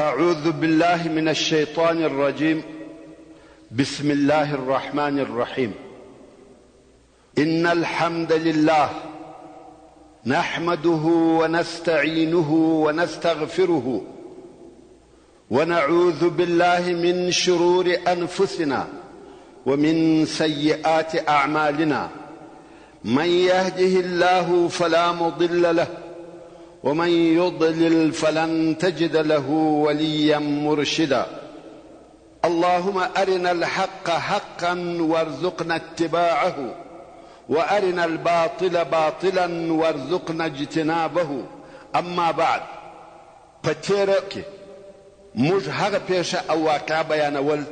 أعوذ بالله من الشيطان الرجيم. بسم الله الرحمن الرحيم. إن الحمد لله نحمده ونستعينه ونستغفره ونعوذ بالله من شرور أنفسنا ومن سيئات أعمالنا. من يهده الله فلا مضل له ومن يضلل فلن تجد له وليا مرشدا. اللهم أرنا الحق حقا وارزقنا اتباعه وأرنا الباطل باطلا وارزقنا اجتنابه. أما بعد، فتيرك موږ هغه پیښه او واقعه بیانول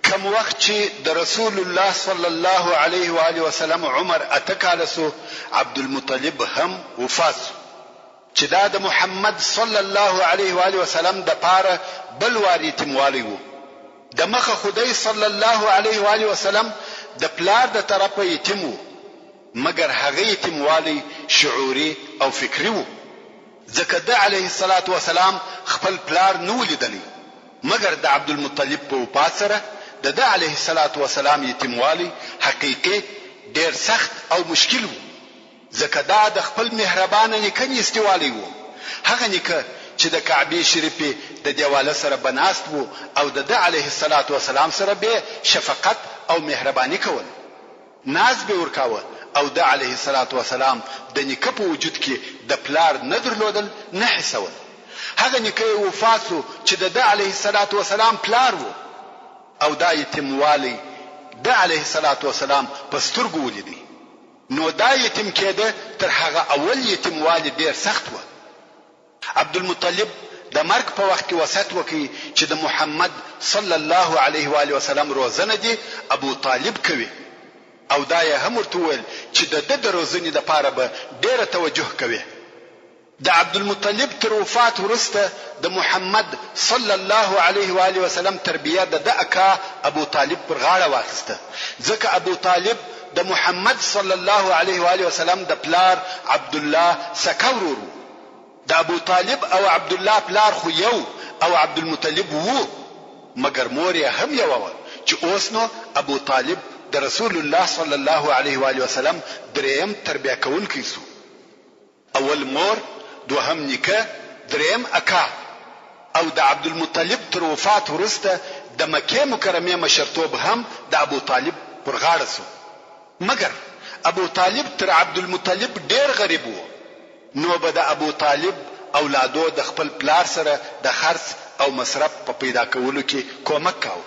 کم وخت چې د رسول الله صلی الله علیه و آله وسلم عمر اتکاله سو، عبد المطلب هم وفات، چې دا د محمد صلی الله علیه و آله وسلم د پاره بل واری تموالی وو. د مخه خدای صلی الله علیه و آله وسلم د پلار د طرفه یتیم وو، مګر هغه یتیموالی شعوري او فکری وو، ځکه د علیه الصلاة والسلام خپل پلار نو لیدلی، مګر د عبد المطلب په وفات سره د علیه الصلاة والسلام یتیموالی حقیقي ډیر سخت او مشکل وو، ځکه دا د خپل مهربانه نیکه نیستوالی وو، هغه نیکه چې د کعبه شریفه د دیواله سره بناست وو او د علیه الصلاة والسلام سره به شفقت او مهرباني کول، ناز به ورکاوه، او د علیه الصلاة والسلام د نیکه په وجود کې د پلار نه درلودل نه حسول. هغه نیکه وفات شو چې د علیه الصلاة والسلام پلار وو، او دا یتیموالی د علیه الصلاة والسلام په سترګو ولیدي. نو دا یتیم کېده تر هغه اول یتیموالی ډیر سخت و. عبد المطلب د مرګ په وخت کې وصیت وکړي چې د محمد صلی الله علیه و آله وسلم روزنه دي ابو طالب کوي، او دا یې هم ورته ویل چې د روزنې لپاره به ډیره توجه کوي. د عبد المطلب تر وفات وروسته د محمد صلی الله علیه و آله وسلم تربیه د اکا ابو طالب پر غاړه واخیسته، ځکه ابو طالب د محمد صلی الله علیه و آله وسلم د پلار عبد الله سکورور. د ابو طالب او عبد الله پلار خو یو او عبد المطلب وو، مګر مور یې هم یو و، چې اوس نو ابو طالب د رسول الله صلی الله علیه و آله وسلم دریم تربیه کوونکی سو. اول مور، دوهم نیکه، دریم اکا. او د عبد المطلب تر وفات وروسته د مکه مکرمه مشرتوب هم د ابو طالب پر غاړه سو، مګر ابو طالب تر عبد المطلب ډیر غریب وو، نو به د ابو طالب اولادو د خپل پلار سره د خرڅ او مصرف په پیدا کولو کې کومک کاوه.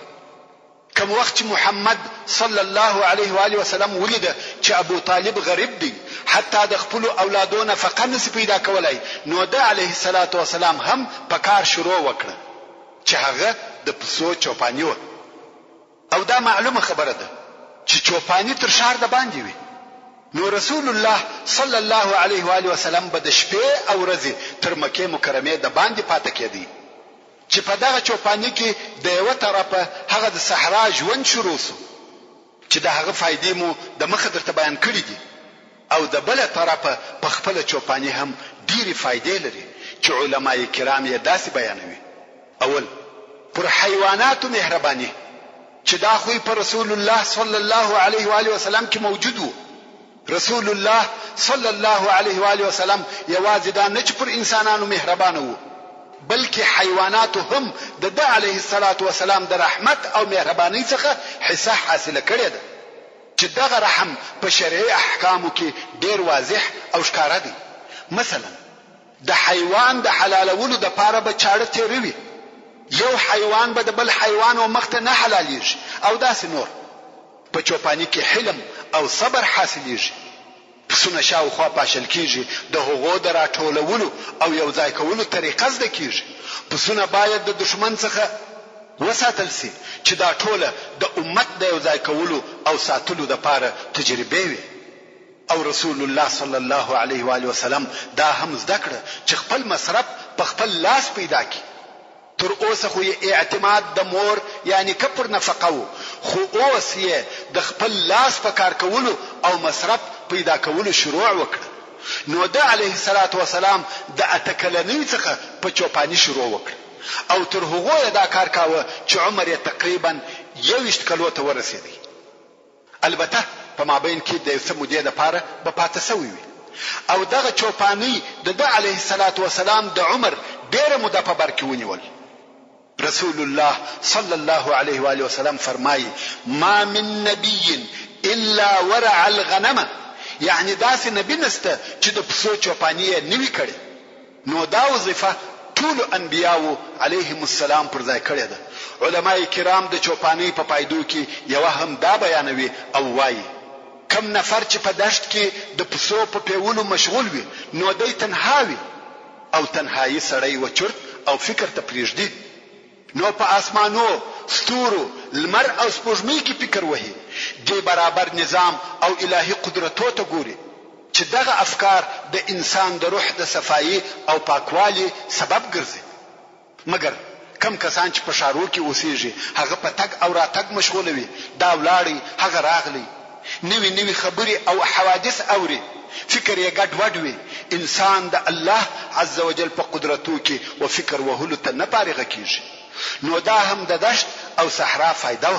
کوم وخت چې محمد صلی الله علیه و آله وسلم ولید چې ابو طالب غریب دی، حتی د خپل اولادو نفقه نس پیدا کولای، نو د علیه الصلاة والسلام هم په کار شروع وکړه چې هغه د پسو چوپانی و. او دا معلومه خبره ده چې چوپانی تر شهر د باندې وي. نو رسول الله صلی الله علیه و آله وسلم به د شپې او ورځې تر مکه مکرمه د باندې پاتې کېدی، چې په دغه چوپانی کې د یو طرفه هغه د صحرا ژوند شروع شو، چې د هغه فائدې مو د مخه درته بیان کړې دي، او د بل طرفه په خپل چوپانی هم ډېری فائدې لري چې علماء کرام یې داسې بیانوي. اول، پر حیواناتو مهرباني، چې دا خو په رسول الله صلی الله علیه و آله وسلم کې موجود وو. رسول الله صلی الله علیه و آله وسلم یوازې دا نه چې پر انسانانو مهربان وو، بلکې حیواناتو هم د علیه الصلاة والسلام د رحمت او مهرباني څخه حصه حاصله کړې ده، چې دغه رحم په شرعي احکامو کې ډیر واضح او ښکاره دی. مثلا د حیوان د حلالولو د پاره به چاړه تیروي، یو حیوان به د بل حیوان او مخته نه حلالېږي، او داسې نور. په چوپانی کې حلم او صبر حاصلېږي، پسونه شاوخوا پاشل کیږي، د هغو د راټولولو او یو ځای کولو طریقه زده کیږي. پسونه باید د دشمن څخه وساتل سي، چې دا ټوله د امت د یو ځای کولو او ساتلو د پاره تجربه وي. او رسول الله صلی الله علیه و آله وسلم دا هم زده کړه چې خپل مصرف په خپل لاس پیدا کړي. تر اوسه خو اعتماد د مور یعنی کپر نفقه وو، خو اوس یې د خپل لاس په کار کولو او مصرف پیدا کولو شروع وکړه. نو د علیه الصلاة والسلام د اتکلنۍ څخه په چوپانی شروع وکړ او تر هغه دا کار کاوه چې عمر یې تقریبا 21 کلو ته ورسېدی. البته په مابین کې د څه مودې لپاره به پاتې شوی وي. او دغه چوپانی د علیه الصلاۃ والسلام د عمر ډېره موده په بر کې ونیول. رسول الله صلی الله علیه و آله وسلم فرمایي: ما من نبی الا ورع الغنم، یعنی داسې نبی نسته چې د پسو چوپانی نه وی کړي. نو دا وظیفه ټول انبیاو علیهم السلام پر ځای کړی ده. علماء کرام د چوپانی په پایدو کې یو هم دا بیانوي او وایي کم نفر چې په دشت کې د پسو په پیولو مشغول وي نو دوی تنها وي او تنهایی سړی و چرت او فکر ته پریږدي. نو په اسمانو، ستورو، لمر او سپوږمۍ کې فکر وهي، د برابر نظام او الهي قدرتو ته ګوري چې دغه افکار د انسان د روح د صفایي او پاکوالي سبب ګرځي. مګر کم کسان چې په شارو کې اوسېږي هغه په تګ او راتګ مشغول وي، دا ولاړی هغه راغلی، نوی خبرې او حوادث اوري، فکر یې ګډ وډ وي. انسان د الله عز وجل په قدرتو کې و فکر وهلو ته نه فارغ کیږي. نو دا هم د دشت او صحرا فائدہ و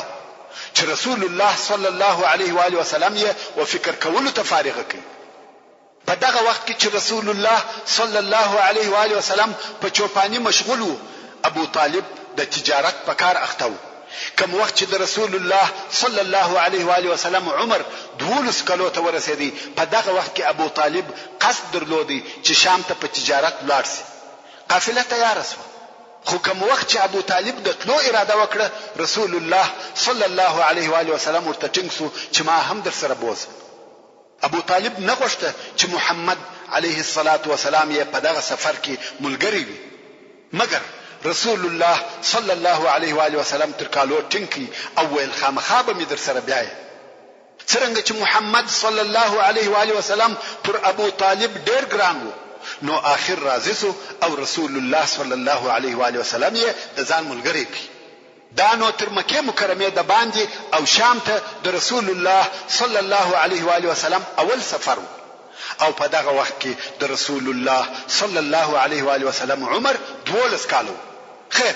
چې رسول الله صلی الله علیه و آله وسلم یې و فکر کولو ته فارغ کړي. په دغه وخت کې چې رسول الله صلی الله علیه و آله وسلم په چوپانی مشغول وو، ابو طالب د تجارت په کار اخته و. کوم وخت چې د رسول الله صلی الله علیه و آله وسلم عمر 12 کلو ته ورسېدی، په دغه وخت کې ابو طالب قصد درلودي چې شام ته په تجارت لاړ شي. قافله تیار شوه، خو کوم وخت چې ابو طالب د تلو اراده وکړه، رسول الله صلی الله علیه و آله وسلم ورته ټینګ شو چې ما هم در سره بوز. ابو طالب نه غوښته چې محمد علیه الصلاۃ والسلام یې په دغه سفر کې ملګری وي. مګر رسول الله صلی الله علیه و آله وسلم تر کالو ټینګي او ویل خامخا به می در سره بیاي. څنګه چې محمد صلی الله علیه و آله وسلم پر ابو طالب ډیر ګران وو، نو آخر راضی سو او رسول الله صلی الله علیه و آله وسلم یې د ځان ملګری کړ. دا نو تر مکه مکرمه د باندې او شام ته د رسول الله صلی الله علیه و آله وسلم اول سفر وو. او په دغه وخت کې د رسول الله صلی الله علیه و آله وسلم عمر 12 کالو. خیر،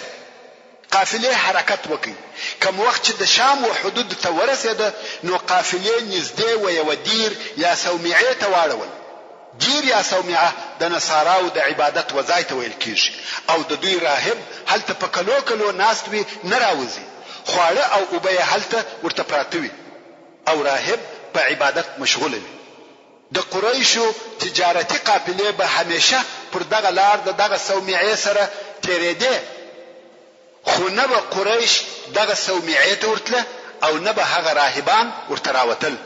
قافله حرکت وکړي. کوم وخت چې د شام او حدود ته ورسېده نو قافله نږدې و یو دیر یا صومعه ته واړول. دیر یا صومعه د نصاراو د عبادت وځای ته ویل کیږي او د دوی راهب هلته په کلو ناست وي، نه راوځي. خواړه او اوبه هلته ورته پراته وي او راهب په عبادت مشغول وي. د قریشو تجارتي قافله به همیشه پر دغه لار د دغه صومعه سره تیرېده، خو نه به قریش دغه صومعه ته ورتله او نه به هغه راهبان ورته راوتل.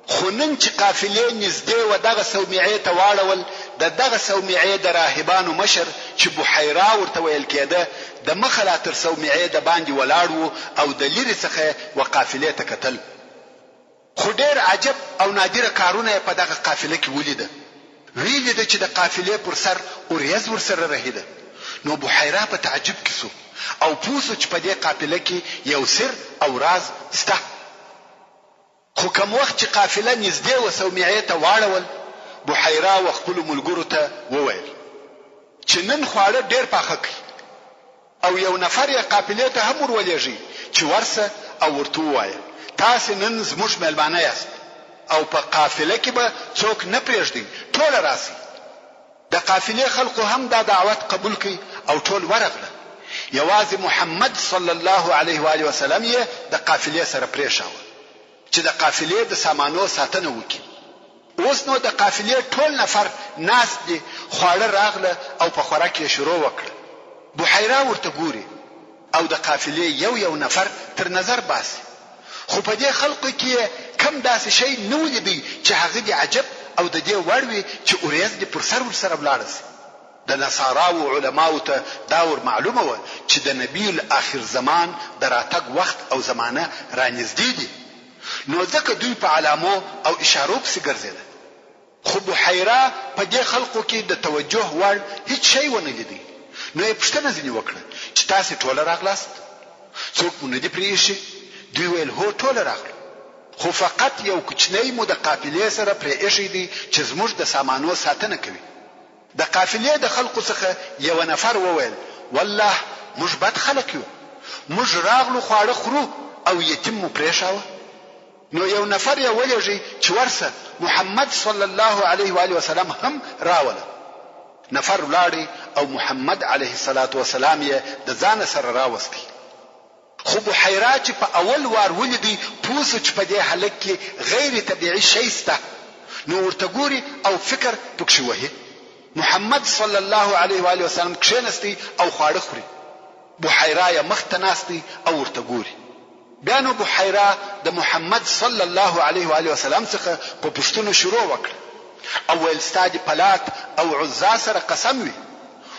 خو نن چې قافله نږدې و دغه صومعه ته واړول، د دغه صومعه د راهبانو مشر چې بحیرا ورته ویل کېده د مخه تر صومعه د باندې ولاړ وو او د لری څخه و قافله ته کتل. خو ډېر عجب او نادر کارونه په دغه قافله کې ولیده. ویل چې د قافله پر سر اوریاز ورسره رهیده. نو بحیرا په تعجب کې سو او پوسو چې په دې قافله کې یو سر او راز سته. خو کوم وخت چې قافله نږدې و صومعه ته واړول، بحیرا و خپل ملګرو ته وویل چې نن خواړه ډېر پاخه کړي او یو نفر یې قافله ته هم ورولېږي چې ورسه او ورته وایي تاسو نن زموږ مېلمانه یاست او په قافله کې به څوک نه پرېږدي، ټول راسي. د قافله خلکو هم دا دعوت قبول کړي او ټول ورغله. یوازې محمد صلی الله علیه و آله وسلم یې د قافله سره پرېښاوه چې د قافله د سامانو ساتنه وکړي. اوس نو د قافله ټول نفر ناس دي، خواړه راغله او په خوراک یې شروع وکړه. بحیرا ورته ګوري او د قافله یو نفر تر نظر باسي. خو په دې خلکو کې کم داسې شی نه ولیدي چې هغه دی عجب او د دې وړ وي چې اوریاز دې پر سر ورسره ولاړ شي. د نصاراو علماو ته دا ور معلومه و چې د نبی الاخر زمان د راتګ وخت او زمانه رانږدې دي. نو ځکه دوی په علامو او اشارو پسې ګرځېدل. خو بحیرا په دې خلکو کې د توجه وړ هیڅ شی ونه لیدي. نو یې پوښتنه ځینې وکړه چې تاسو ټول راغلاست؟ څوک مو نه دي پرېښي؟ دوی ویل هو ټول راغلو، خو فقط یو کوچنی مو د قافلې سره پرې ایښی دی چې زموږ د سامانو ساتنه کوي. د قافلې د خلکو څخه یو نفر وویل والله موږ بد خلک یو، موږ راغلو خواړه خورو او یتیم مو پرېښاوه. نو یو نفر یې ولېږي چې ورسه محمد صلی الله علیه و آله وسلم هم راوله. نفر ولاړی او محمد علیه الصلاة والسلام یې د ځان سره راوستی. خو بحیرا چې په اول وار ولیدي پوه سو چې په دې حالت کې غیر طبیعي شی شته، نو ورته ګوري او فکر پکښې وهي. محمد صلی الله علیه و آله وسلم کښېنستی او خواړه خوري، بحیرا یې مخ ته ناستی او ورته ګوري. بیا نو بحیرا د محمد صلی الله علیه و آله وسلم څخه په پوښتنو شروع وکړه او ویل ستا د پلات او عزا سره قسم وي.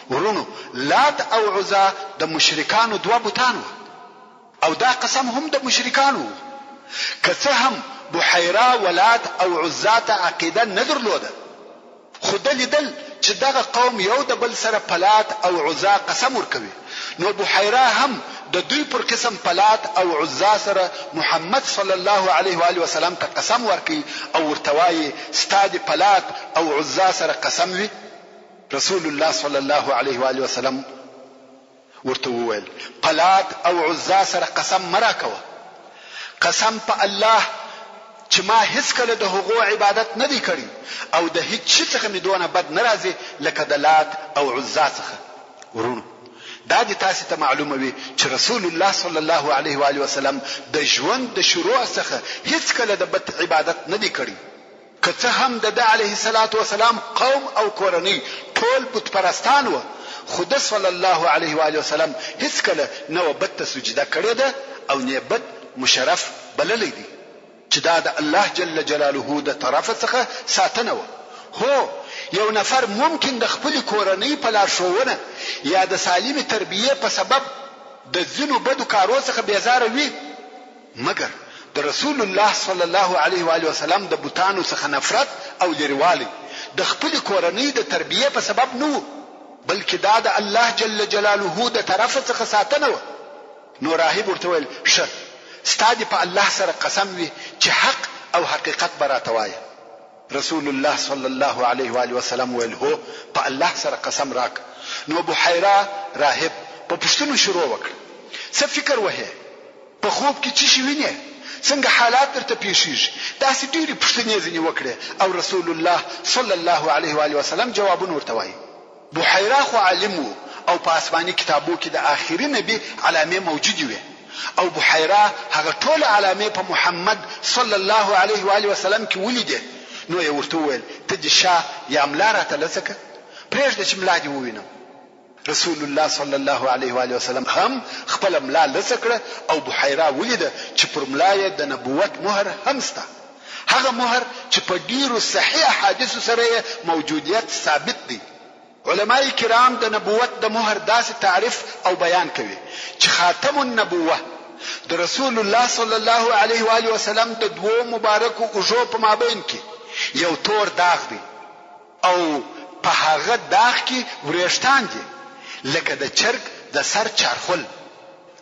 ورونو لات او عزا د مشرکانو دوه بوتان وو او دا قسم هم د مشرکانو وو. که څه هم بحیرا ولات او عزا ته عقیده نه درلوده، خو د لیدل چې دغه قوم یو د بل سره پلات او عزا قسم ورکوي، نو بحیرا هم د دوی پر قسم پلات او عزا سره محمد صلی الله علیه و آله وسلم ته قسم ورکي او ورته وایي ستا د پلات او عزا سره قسم وي. رسول الله صلی الله علیه و آله وسلم ورته وویل پلات او عزا سره قسم مرا کوه، قسم په الله چې ما هیڅ کله د هغو عبادت نه دی کړی او د هیڅ شي څخه مې دونه بد نه راځي لکه د لات او عزا څخه. ورونو دا دې تاسو ته معلومه وي چې رسول الله صلی الله علیه و آله وسلم د ژوند د شروع څخه هیڅ کله د بد عبادت نه دی کړی. که څه هم د علیه الصلاة والسلام قوم او کورنۍ ټول بت پرستان و، خو د صلی الله علیه و آله وسلم هیڅ کله نه بت ته سجده کړې ده او نه بت مشرف بللی دی چې دا د الله جل جلاله د طرف څخه ساتنه و. هو یو نفر ممکن د خپل کورنۍ په لارښوونه یا د سالم تربیه په سبب د ځینو بدو کارو څخه بیزاره وي، مګر د رسول الله صلی الله علیه و آله وسلم د بوتانو څخه نفرت او لريوالي د خپل کورنۍ د تربیه په سبب نه، بلکې دا د الله جل جلاله د طرف څخه ساتنه و. نو راهب ورته ویل شه ستا دې په الله سره قسم وي چې حق او حقیقت به راته وایه. رسول الله صلی الله علیه و آله وسلم ویل هو په الله سره قسم راک. نو بحیرا راهب په پوښتنو شروع وکړ، څه فکر وهې، په خوب کې څه شي وینې، څنګه حالات درته پیښیږي، داسې ډېرې پوښتنې ځینې وکړې او رسول الله صلی الله علیه و آله وسلم جوابونه ورته وایي. بحیرا خو عالم وو او په آسماني کتابو کې د آخري نبی علامې موجودې وې او بحیرا هغه ټول علامې په محمد صلی الله علیه و آله وسلم کې ولیدې. نو یې ورته وویل ته دې شاه یا ملا راته لڅکه پرېږده چې ملا دې ووینم. رسول الله صلی الله علیه و آله وسلم هم خپل ملا لڅکړه او بحیرا ولیده چې پر ملا یې د نبوت مهر هم سته، هغه مهر چې په ډیرو صحیح احادیثو سره موجودیت ثابت دی. علماء کرام د نبوت د مهر داسې تعریف او بیان کوي چې خاتم النبوه د رسول الله صلی الله علیه و آله وسلم د دوو مبارکو اوږو په مابین کې یو تور داغ دی او په هغه داغ کې وریښتان دي لکه د چرګ د سر چارخل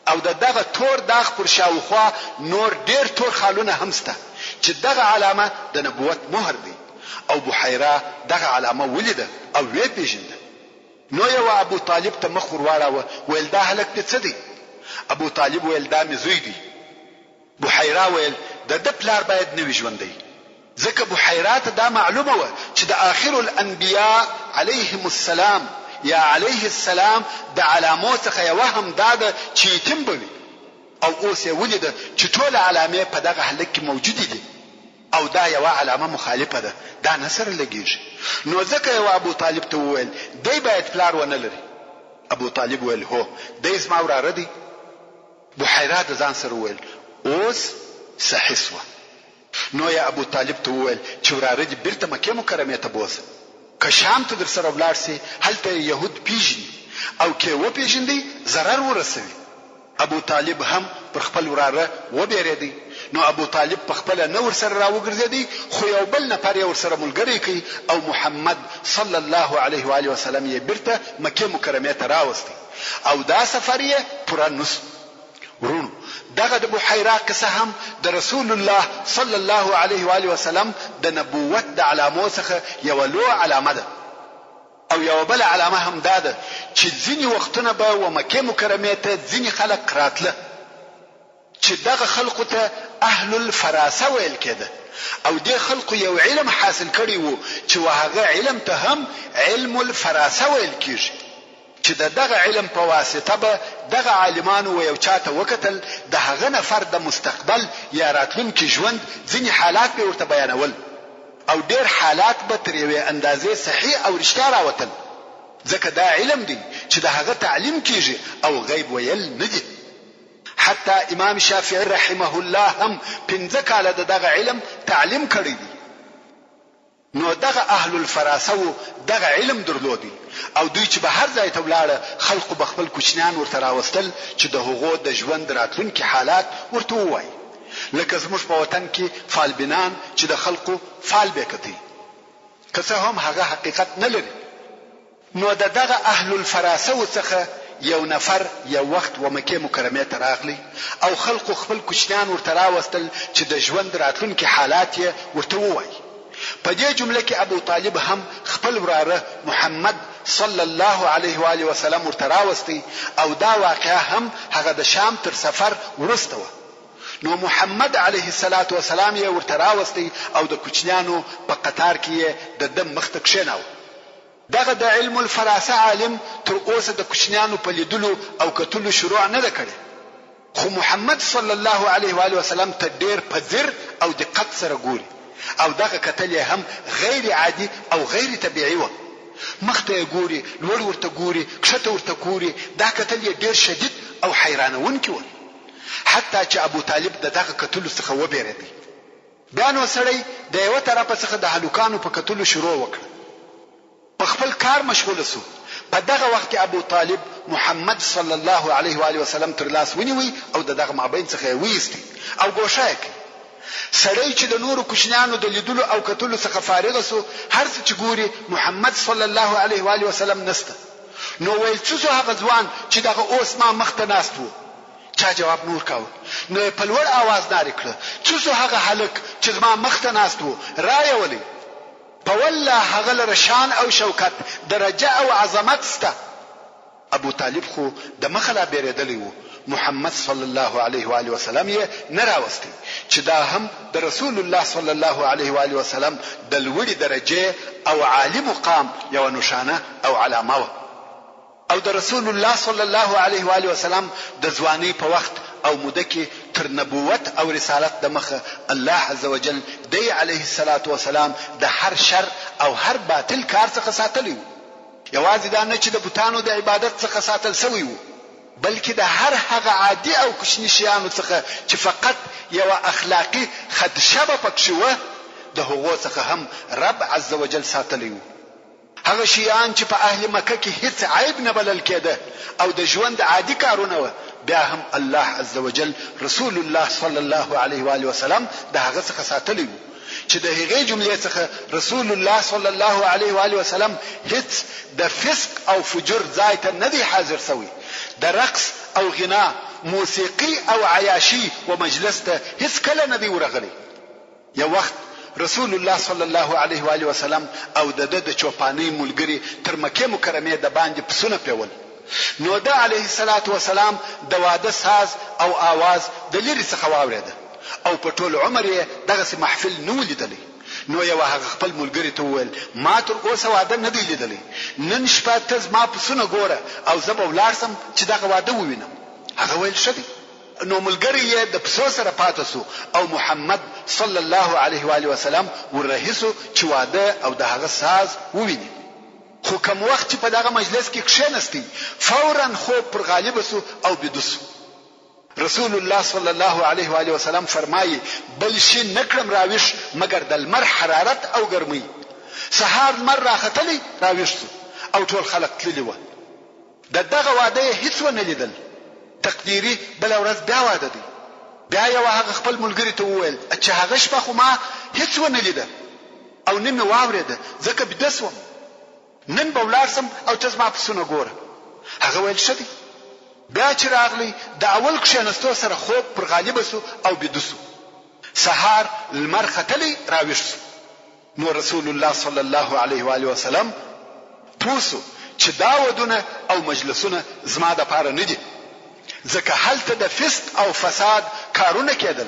او دغه تور داغ پر شاوخوا نور ډیر تور خالونه هم شته چې دغه علامه د نبوت مهر دی. او بحیرا دغه علامه ولیده او وی پیژنده. نو یو ابو طالب ته مخ ورواړه ویل دا هلک څه دی؟ ابو طالب ویل دا مې زوی دی. بحیرا ویل د پلار باید نوی ژوندی، ځکه بحیرا ته دا معلومه و چې د آخر الانبیاء علیهم السلام یا علیه السلام د علامو څخه یو هم دا ده چې یتیم بوي او اوس یې ولیده چې ټول علامې په دغه هلک کې موجودې دي او دا یو علامه مخالفه ده، دا نه سره لګیږي. نو ځکه یو ابو طالب ته وویل دی باید پلار ونه لري. ابو طالب ویل هو دی زما وراره دی. بحیرا د ځان سره ویل اوس صحیح سوه. نو یا ابو طالب ته وویل چې وراره دې بیرته مکې مکرمې ته بوځه، که شام ته در سره ولاړ سي هلته یهود پیژني او کې وپیژندي ضرر ورسوي. ابو طالب هم پر خپل وراره وبېرېدی. نو ابو طالب په خپل نور سره راوګرځېدی، خو یو بل نفر یې ورسره ملګری کړي او محمد صلی الله علیه و آله وسلم یې بیرته مکې مکرمې ته راوستی او دا سفر یې پوره نس. ورونو دغه د بحیرا قصه هم د رسول الله صلی الله علیه و آله وسلم د نبوت د علامو څخه یو لوی علامه ده. او یو بل علامه هم داده چې ځینی وختونه به و مکه مکرمه ته ځینی خلک راتله چې دغه خلقو ته اهل الفراسه ویل کېده او دې خلقو یو علم حاصل کړی وو چې وهغه علم ته هم علم الفراسه ویل کېږي چې دغه علم په واسطه به دغه عالمانو و یو چاته وکتل د هغه نفر د مستقبل یا راتلونکي ژوند ځینی حالات به ورته بیانول او ډېر حالات به تر یوې اندازې صحیح او رښتیا راوتل ځکه دا علم دی چې د هغه تعلیم کیږي او غیب ویل نه دي حتی امام شافعی رحمه الله هم 15 کاله دغه علم تعلیم کړی دی نو دغه اهل الفراسه دغه علم درلودي او دوی چې به هر ځای ته ولاړه خلقو بخپل کوچنیان ورته راوستل چې د هغو د ژوند راتلونکي حالات ورته ووایي لکه زموږ په وطن کې فالبینان چې د خلقو فال بکتي که څه هم هغه حقیقت نه لري نو دغه اهل الفراسه څخه یو نفر یو وخت و مکه مکرمه ته راغلی او خلقو خپل کوچنیان ورته راوستل چې د ژوند راتلونکي حالات یې ورته ووایي په دې جمله کې ابو طالب هم خپل وراره محمد صلی الله علیه و آله وسلم ورته راوستی او دا واقعه هم هغه د شام تر سفر ورسته و نو محمد علیه الصلاة والسلام یې ورته راوستی او د کوچنیانو په قطار کې د دم مخ ته کښېناوه دغه د علم الفراسه عالم تر اوسه د کوچنیانو په لیدلو او کتلو شروع نه ده کړې خو محمد صلی الله علیه و آله وسلم ته ډېر په ځیر او دقت سره ګوري او دغه کتل هم غیر عادي او غیر طبيعي و مخته ګوري لوړ ورته ګوري کښته ورته ګوري دا کتل ډېر شدید او حیرانونکی و حتی چې ابو طالب دغه کتلو څخه وبېرېدی بیا نو سړی د یو طرف څخه د هلوکانو په کتلو شروع وکړ په خپل کار مشغول شو په دغه وخت کې ابو طالب محمد صلی الله علیه و آله وسلم تر لاس ونیوي او دغه مابین څخه ویستی او ګوښه کړ سړی چې د نورو کوچنیانو د لیدلو او کتلو څخه فارغ شو هر څه چې ګوري محمد صلی الله علیه و آله وسلم نسته نو ویل څه هغه ځوان چې دغه اوس ما مخته ناست وو چا جواب نور کاوه نو په لوړ आवाज ناری کړ څه هغه هلک چې ما مخته ناست وو راي ولي په والله هغه لره شان او شوکت درجه او عظمت سته ابو طالب خو د مخلا بیرېدلی وو محمد صلی الله علیه و آله وسلم یې نه راوستي چې دا هم د رسول الله صلی الله علیه و آله وسلم د لوړې درجه او عالی مقام یو نشانه او علامه و او د رسول الله صلی الله علیه و آله وسلم د ځواني په وخت او موده کې تر نبوت او رسالت د مخه الله عزوجل دی علیه الصلاة والسلام د هر شر او هر باطل کار څخه ساتلی وو یوازې دا نه چې د بوتانو د عبادت څخه ساتل شوی وو بلکې د هر هغه عادي او کوچني شیانو څخه چې فقط یو اخلاقی خدشه پکښ و د هغو څخه هم رب عزوجل ساتلی وو هغه شیان چې په اهل مکه کې هیڅ عیب نه بلل کېده او د ژوند عادي کارونه و بیا هم الله عزوجل رسول الله صلی الله علیه و آله وسلم د هغه څخه ساتلی وو چې د هغې جملې څخه رسول الله صلی الله علیه و آله وسلم هیڅ د فسق او فجور ځای ته نه دی حاضر شوی د رقص او غنا موسیقي او عیاشي و مجلس ته هیڅ کله نه دی ورغلی یو وخت رسول الله صلی الله علیه و آله وسلم او د چوپانی ملګری تر مکه مکرمه د باندې پسونه پیول نو د علیه الصلاة والسلام د واده ساز او आवाज د لری څخه واورېده او په ټول عمر یې دغه محفل نو لیدلی نو یو هغه خپل ملګری ته وویل ما تر اوسه واده نه دی لیدلی نن شپه ته ما پسونه ګوره او زه به ولاړسم چې دغه واده ووینم هغه ویل ښه دی نو ملګری یې د پسو سره پاتې شو او محمد صلی الله علیه و آله وسلم ورهیسو چې واده او د هغه ساز وویني خو کوم وخت په دغه مجلس کې کښېنستی فورا خوب پر غالب شو او بدوسو رسول الله صلی الله علیه و آله وسلم فرمایي بل شي نکړم راويش مگر د لمر حرارت او ګرمي سهار لمر راختلی راويش او ټول خلق تللی و دغه واده هیڅ ونه لیدل تقديري بل ورځ بیا واده دی بیا یو هغه خپل ملګری ته وویل چې هغه شپه خو ما هیڅ ونه لیدل او نن واورېده ځکه بدسوم نن به ولاړسم او تاسو ما پسونه ګوره هغه ویل ښه دی بیا چې راغلی د اول کښېنستو سره خوب پر غالب شو او بدوسو سهار لمر ختلی راویښ شو نو رسول الله صلی الله علیه و آله وسلم پوسو چې دا ودونه او مجلسونه زما د پاره نه دي، ځکه هلته د فسق او فساد کارونه کېدل.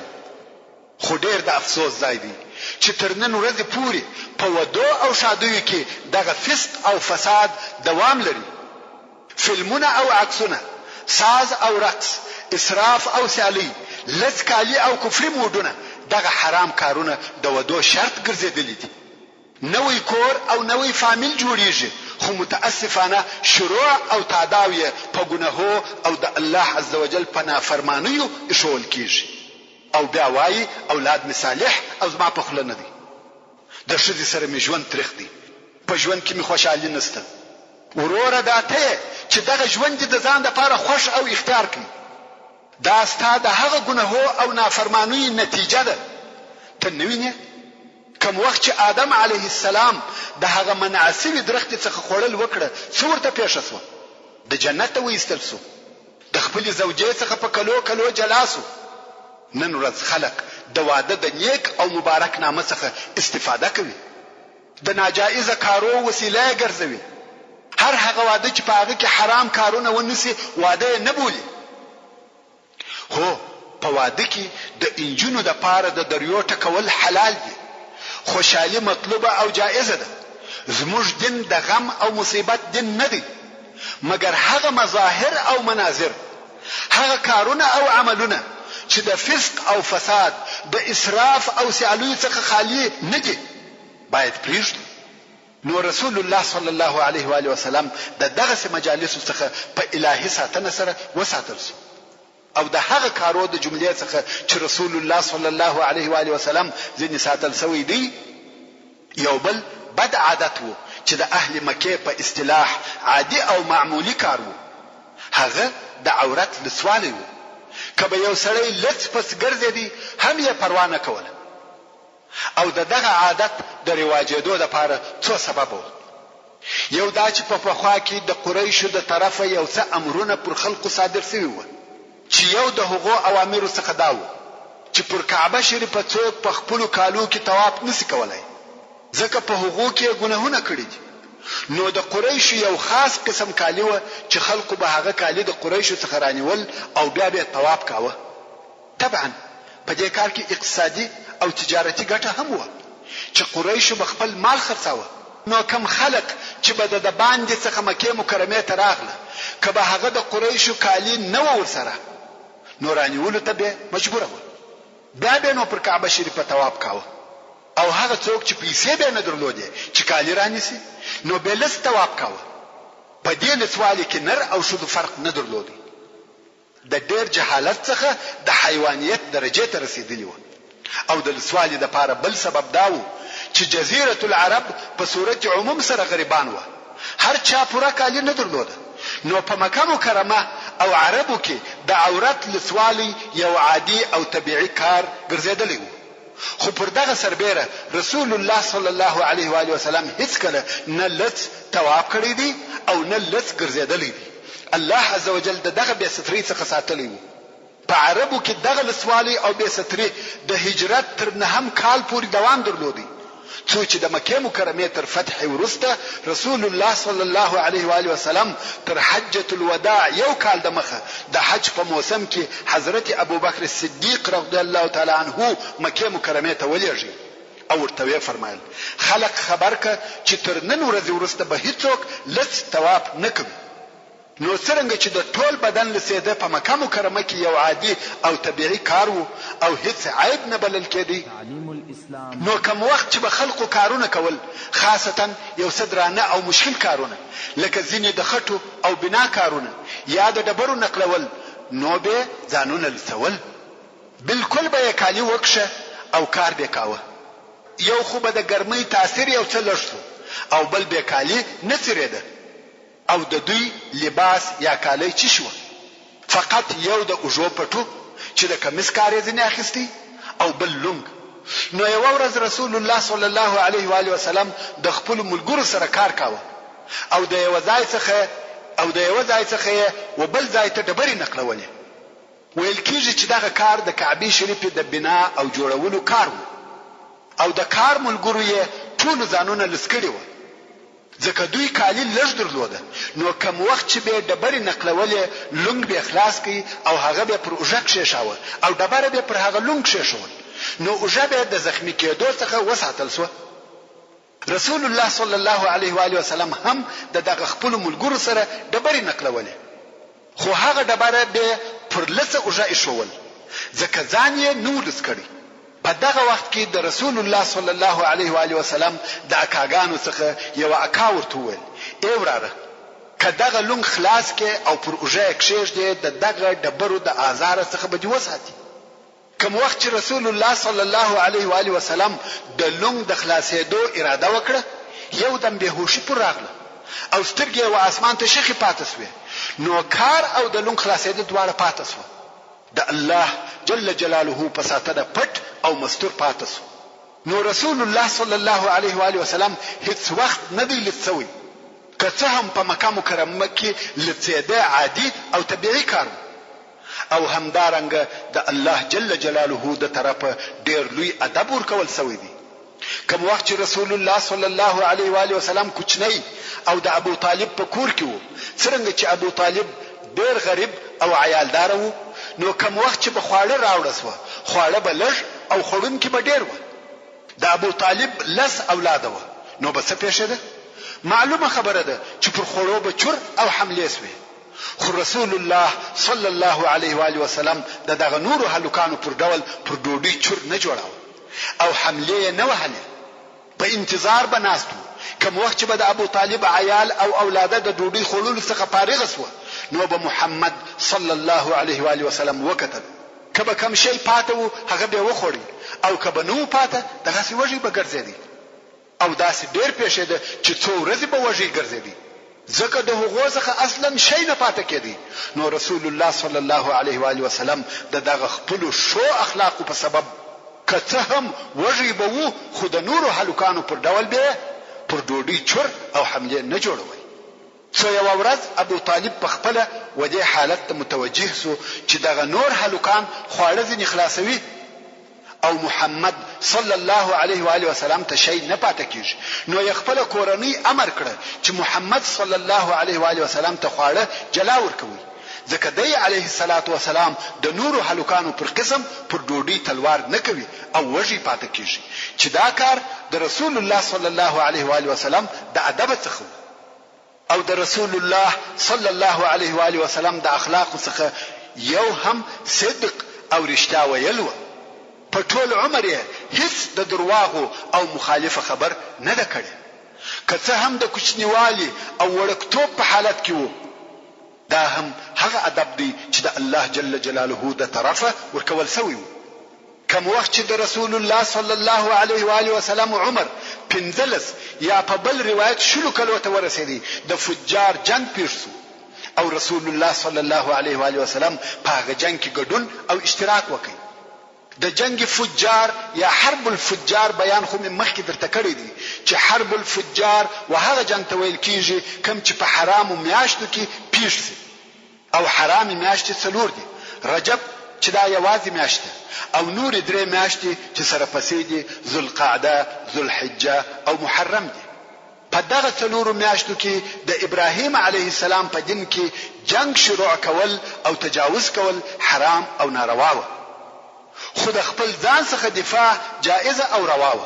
خو ډېر د افسوس ځای دی چې تر نن ورځې پورې په ودو او شادیو کې دغه فسق او فساد دوام لري. فلمونه او عکسونه، ساز او رقص، اسراف او سیالي، لڅ کالي او کفري موډونه، دغه حرام کارونه د ودو شرط ګرځېدلي دي. نوې کور او نوې فامیل جوړیږي، خو متاسفانه شروع او تعداو یې په ګناهو او د الله عزوجل په نافرمانیو ایښول کیږي. او بیا وایي اولاد می صالح او زما په خوله نه دي. د ښځې سره می ژوند تریخ دی، په ژوند کې می خوشحالي نشته. وروره دا ته چې دغه ژوند د ځان لپاره خوښ او اختیار کړي، دا ستا د هغه ګناهو او نافرمانیو نتیجه ده. ته نه وینې کوم وخت چې آدم علیه السلام د هغه منع شوي درخت څخه خوړل وکړه، څه ورته پیښه شوه؟ د جنت ته وایستل شو، د خپلې زوجې څخه په کلو کلو جلا شو. نن ورځ خلک د واده د نیک او مبارک نامه څخه استفاده کوي، د ناجایزه کارو وسیله ګرځوي. هر هغه واده چې په هغه کې حرام کارونه ونیسي واده نه بولي. هو په واده کې د انجونو د پاره د دریو ټکول حلال دي، خوشحالي مطلوبه او جائزه ده. زموږ دین د غم او مصیبت دین نه دی، مګر هغه مظاهر او مناظر، هغه کارونه او عملونه چې د فسق او فساد، د اسراف او سیالوی څخه خالی نه دي، باید پریږدو. نو رسول الله صلی الله علیه و آله وسلم د دغه مجالس څخه په الهي ساتنه سره وساتل شو. او د هغه کارو د جملې څخه چې رسول الله صلی الله علیه و آله وسلم ځینې ساتل شوی دی، یو بل بد عادت وو چې د اهل مکه په اصطلاح عادي او معمولی کار وو، هغه د عورت لسوالی وو. کله یو سړی لڅ پس ګرځېدی هم یې پروا نه کوله. او دغه عادت د رواجېدو لپاره څو سبب وو. یو دا چې په پخوا کې د قریشو د طرفه یو څه امرونه پر خلقو صادر شوي وو، چې یو د هغو اوامرو څخه دا وو چې پر کعبه شریفه څوک په خپلو کالو کې طواف نشي کولای، ځکه په هغو کې ګناهونه کړي دي. نو د قریشو یو خاص قسم کالی و چې خلقو به هغه کالی د قریشو څخه رانیول او بیا به طواف کاوه. طبعا په دې کار کې اقتصادي او تجارتي ګټه هم و چې قریشو به خپل مال خرڅاوه. نو کم خلک چې به د باندې څخه مکه مکرمه ته راغله، کله هغه د قریشو کالی نه ورسره، نو رانیولو ته به مجبور و. بیا به نو پر کعبه شریفه طواف کاوه. او هغه څوک چې پیسې به نه درلودې چې کالی رانیسي، نو به لس طواف کاوه. په دې لسوالي کې نر او شذ فرق نه درلودي. د ډېر جهالت څخه د حیوانیت درجه ته رسیدلی و. او د لسوالي د پاره بل سبب داو چې جزیره العرب په صورت عموم سره غریبان و، هر چا پوره کالی نه درلوده. نو په مکه مکرمه او عربو کې د عورت لسوالی یو عادي او طبيعي کار ګرځیدلی و. خو پر دغه سربېره رسول الله صلی الله علیه و آله وسلم هیڅ کله نه لڅ طواف کړی دی او نه لڅ ګرځیدلی دی. الله عزوجل دغه بے ستری څخه ساتلی و. په عربو کې دغه لسوالی او بے ستری د هجرت تر نهم کال پورې دوام درلودي، څو چې د مکه مکرمه تر فتح ورسته رسول الله صلی الله علیه و آله وسلم تر حجۃ الوداع یو کال د مخه د حج په موسم کې حضرت ابوبکر صدیق رضی الله تعالی عنه مکه مکرمه ته ولېږي او ورته فرمایل خلق خبر ک چې تر نن ورځې ورسته به هیڅوک لڅ طواف نه کوي. نو څنګه چې د ټول بدن لسیده په مکه مکرمه کې یو عادي او طبيعي کار وو او هیڅ عیب نه بلل کېدی، نو کوم وخت چې به خلقو کارونه کول، خاصتا یو صدرانه او مشکل کارونه لکه ځینې د خټو او بنا کارونه یا د ډبرو نقلول، نو به ځانونه لڅول، بالکل به کالی وکشه او کار به کاوه. یو خو به د ګرمۍ تاثیر یو څه لږ او بل به کالی نه سریده او د دوی لباس یا کالی چی شو، فقط یو د اوجو پټو چې د کمیس کارې ځنه اخیستی او بل لونګ. نو یو ورځ رسول الله صلی الله علیه و آله وسلم د خپل ملګرو سره کار کاوه او د یو ځای څخه و بل ځای ته ډبرې نقلولې. ویل کېږي چې دغه کار د کعبه شریفې د بنا او جوړولو کار و او د کار ملګرو یې ټول ځانونه لسکړي و، ځکه دوی کالی لږ درلوده نو کم وخت چې به ډبرې نقلولې لونګ به خلاص کی او هغه به پر اوژه کښېښاوه او ډبره به پر هغه لونګ کښېښول نو اوژه به د زخمی کېدو څخه وساتل شو. رسول الله صلی الله علیه و آله وسلم هم دغه خپل ملګرو سره ډبرې نقلولې خو هغه ډبره به پر لسه اوژه ایښول ځکه ځان یې نو لس کړی. په دغه وخت کې د رسول الله صلی الله علیه و آله وسلم د اکاګانو څخه یو اکا ورته وویل ای وراره که دغه لونګ خلاص کې او پر اوژه کښېږدې د دغه ډبرو د آزار څخه به دې وساتي. کوم وخت چې رسول الله صلی الله علیه و آله وسلم د لونګ د خلاصېدو اراده وکړه یو دم بهوشي پر راغله او سترګې و اسمان ته شخې پاتې شوې نو کار او د لونګ خلاصېدو دواړه پاتې شو. د الله جل جلاله په ساتنه پټ او مستور پاتې شو. نو رسول الله صلی الله علیه و آله وسلم هیڅ وخت نه دی لڅوي که څه هم په مکه مکرمه کې لڅېده عادي او طبيعي کار او همدارنګه د الله جل جلاله د طرفه ډېر لوی ادب ورکول شوی دی. کوم وخت چې رسول الله صلی الله علیه و آله وسلم کوچنی او د ابو طالب په کور کې وو څنګه چې ابو طالب ډېر غریب او عیالدار وو نو کوم وخت چې په خواړه راوړل شو خواړه به لږ او خورونکي به ډېر و. د ابو طالب لس اولاده و نو به څه پېښېده معلومه خبره ده چې پر خورو به چور او حمله شوي خو رسول الله صلی الله علیه و آله وسلم دغه نور هلکانو پر ډول پر ډوډۍ چور نه جوړاو او حمله نه وهله په انتظار بناستو. کوم وخت چې به د ابو طالب عیال او اولاده د ډوډۍ خورلو څخه فارغ شو نو به محمد صلی الله علیه و آله وسلم وکتل کبه کم شی پاتې وو هغه به وخوري او کبه نو پاتې دغه سی وږي به ګرځېدي او داسې ډېر پېښېده چې څو ورځې به وږي ګرځېدي ځکه د هغو څخه اصلا شی نه پاتې کېدی. نو رسول الله صلی الله علیه و آله وسلم دغه خپل شو اخلاق په سبب که څه هم وږي به وو خو د نورو هلکانو پر ډول به پر ډوډۍ چور او حمله نه جوړوي. څو یو ورځ ابو طالب په خپل ودې حالت ته متوجه سو چې دغه نور هلکان خواړه ځنی خلاصوي او محمد صلی الله علیه و آله وسلم ته شی نه پاتې کیږي نو یې خپل کورنۍ امر کړ چې محمد صلی الله علیه و آله وسلم ته خواړه جلا ورکوي ځکه دی علیه الصلاۃ والسلام د نورو هلکانو پر قسم پر ډوډۍ تلوار نه کوي او وږي پاتې کیږي چې دا کار د رسول الله صلی الله علیه و آله وسلم د ادب څخه او د رسول الله صلی الله علیه و آله وسلم د اخلاق څخه یو هم صدق او رښتیا ویل و. په ټول عمر یې هیڅ د درواغو او مخالفه خبر نه ده کړې که څه هم د کوچنیوالي او وړکتوب په حالت کې وو. دا هم هغه ادب دی چې د الله جل جلاله د طرفه ورکول شوی و. کوم وخت چې د رسول الله صلی الله علیه و آله وسلم عمر 15 یا په بل روایت شلو کلو ته ورسېدی د فجار جنگ پیښ شو او رسول الله صلی الله علیه و آله وسلم په هغه جنگ کې ګډون او اشتراک وکړ. د جنگ فجار یا حرب الفجار بیان خو مخکې درته کړی دی چې حرب الفجار وهغه جنگ ته ویل کیږي کوم چې په حرامو میاشتو کې پیښ شي او حرامي میاشتې څلور دي رجب چې دا یوازې میاشت او نور درې میاشتې چې سره پسې دي ذوالقعده ذوالحجه او محرم دي. په دغه څلورو میاشتو کې د ابراهیم علیه السلام په دین کې جنگ شروع کول او تجاوز کول حرام او ناروا و خو د خپل ځان څخه دفاع جائزه او روا و.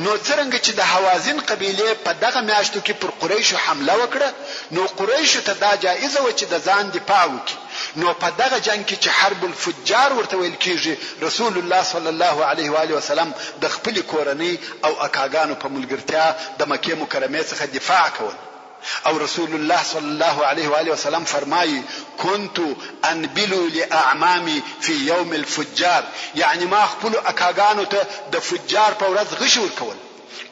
نو څنګه چې د حوازن قبيله په دغه میاشتو کې پر قریش حمله وکړه نو قریش ته دا جائزه و چې د ځان دفاع وکړي. نو په دغه جنگ کې چې حرب الفجار ورته ویل کیږي رسول الله صلی الله علیه و آله وسلم د خپل کورنۍ او اکاګانو په ملګرتیا د مکه مکرمه څخه دفاع کول او رسول الله صلی الله علیه و آله وسلم فرمایي كنت انبلو لاعمامي في يوم الفجار یعنی ما خپل اکاګانو ته د فجار په ورځ غش ورکول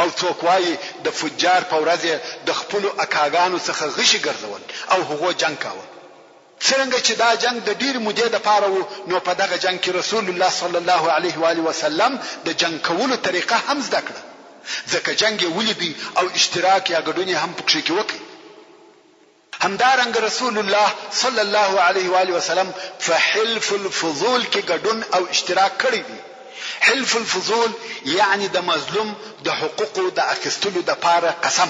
او څوک وایي د فجار په ورځ د خپل اکاګانو څخه غش ګرځول او هغه جنگ کاوه. څنګه چې دا جنگ د ډیر مودې د پاره وو نو په دغه جنگ کې رسول الله صلی الله علیه و آله وسلم د جنگ کولو طریقه هم زده کړه ځکه جنگ ولیدي او اشتراک یا ګډون هم پکې کې وکړي. همدارنګ رسول الله صلی الله علیه و آله وسلم فحلف الفضول کې ګډون او اشتراک کړی دی. حلف الفضول یعنی د مظلوم د حقوقو د اخیستلو د پاره قسم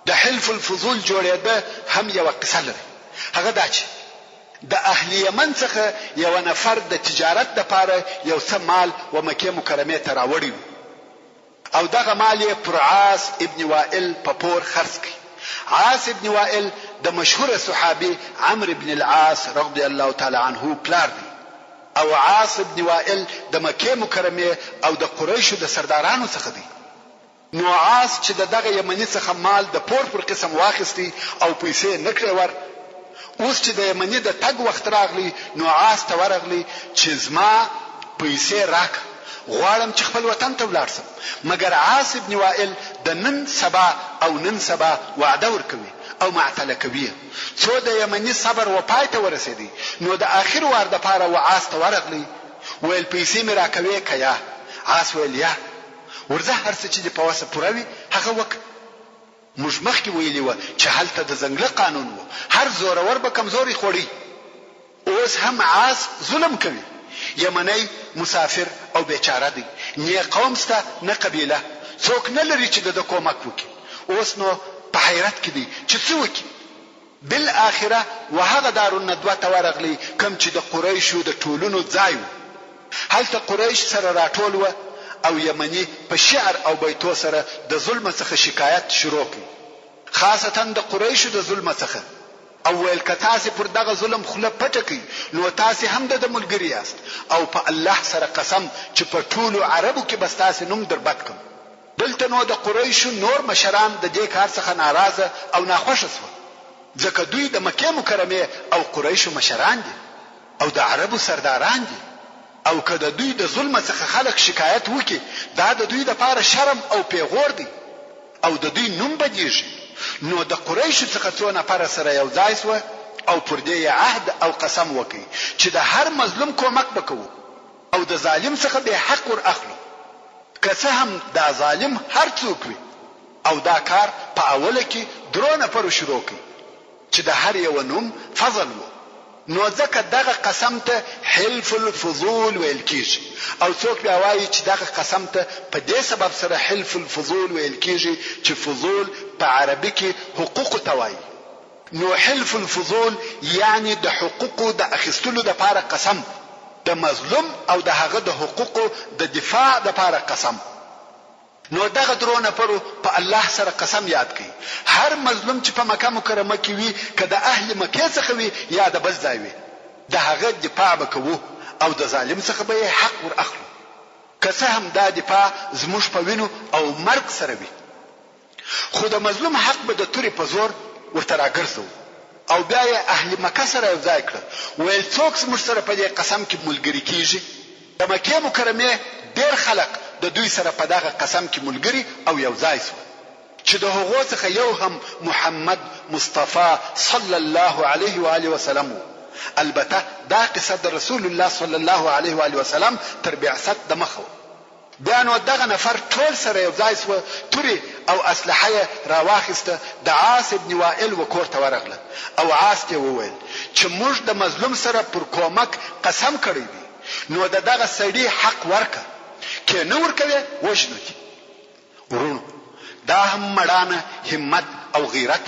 د حلف الفضول جوړېده هم یو قصه لري. هغه دا چې د اهل یمن څخه یو نفر د تجارت لپاره یو څه مال و مکه مکرمه ته راوړی او دغه مال یې پر عاص ابن وائل په پور خرڅ کړ. عاص ابن وائل د مشهور صحابي عمرو ابن العاص رضی الله تعالی عنه پلار دی او عاص ابن وائل د مکه مکرمه او د قریشو د سردارانو څخه دی. نو عاص چې دغه یمنی څخه مال د پور پر قسم واخیستی او پیسې نکړې ور، اوس چې د یمنی د تګ وخت راغلی نو عاص ته ورغلی چې زما پیسې راک، غواړم چې خپل وطن ته ولاړ شم. مګر عاص ابن وائل د نن سبا وعده ورکوي او معتله کوي. څو د یمنی صبر و پای ته ورسېدی نو د اخر وار د پاره و عاص ته ورغلی ویل پیسې مې راکوي کیا؟ عاص ویل یا ورځه هر څه چې په واسه پوروي هغه وک. موږ مخکې ویلی و چې هلته د زنګله قانون و، هر زورور به کمزوري خوړي. اوس هم عاص ظلم کوي. یمنی مسافر او بیچاره دی، نه قوم سته نه قبیله، څوک نه لري چې د کومک وکړي. اوس نو په حیرت کې دی چې څه وکړي. بالاخره وهغه دارالندوه ته ورغلی کوم چې د قریشو د ټولونو ځای و. هلته قریش سره راټول و او یمنی په شعر او بیتو سره د ظلم څخه شکایت شروع کړ، خاصتا د قریشو د ظلم څخه. او ویل که تاسو پر دغه ظلم خله پټه کړئ نو تاسو هم د ملګری یاست او په الله سره قسم چې په ټولو عربو کې بس تاسو نوم دربد کوم. دلته نو د قریشو نور مشران د دې کار څخه ناراضه او ناخوښه شو، ځکه دوی د مکه مکرمه او قریشو مشران دي او د عربو سرداران دي، او که د دوی د ظلم څخه خلک شکایت وکړي دا د دوی لپاره شرم او پیغور دی او د دوی نوم بدیږي. نو د قریشو څخه څو نفر سره یو ځای شو او پر دې عهد او قسم وکړي چې د هر مظلوم کومک وکړو او د ظالم څخه به حق ور اخلو، که څه هم دا ظالم هر څوک وي. او دا کار په اوله کې درو نفر شروع کړي چې د هر یو نوم فضل وو. نو ځکه دغه قسم ته حلف الفضول ویل کیږي او څوک بیا وایي چې دغه قسم ته په دې سبب سره حلف الفضول ویل کیږي چې فضول په عربي کې حقوق ته وایي. نو حلف الفضول یعنی د حقوقو د اخیستلو لپاره قسم، د مظلوم او د هغه د حقوقو د دفاع لپاره قسم. نو دغه درو نفرو په الله سره قسم یاد کړي، هر مظلوم چې په مکه مکرمه کې وي که د اهل مکه څخه وي یا د بل ځای وي د هغه دفاع وکړو او د ظالم څخه به حق ور اخلو، که څه هم دا دفاع زموږ په وینو او مرګ سره وي. خو د مظلوم حق به د تورې په زور ورته راګرځو او بیا یې اهل مکه سره یو ځای کړ. ویل څوک زموږ سره په دې قسم کې ملګری کیږي؟ د مکه مکرمه ډېر خلک د دوی سره په دغه قسم کې ملګری او یو ځای شو چې د هغو څخه یو هم محمد مصطفی صلی الله علیه و آله وسلم. البته دا قصه د رسول الله صلی الله علیه و آله وسلم تر بعثت د مخه. بیا نو دغه نفر ټول سره یو ځای شو، توري او اسلحه راواخسته، د عاص ابن وائل وکور ته ورغله او عاص ته وویل چې موږ د مظلوم سره پر کومک قسم کړی دی، نو دغه سړي حق ورکړه، کې نو ورکوي وژنو دي. ورونو دا هم مړانه همت او غیرت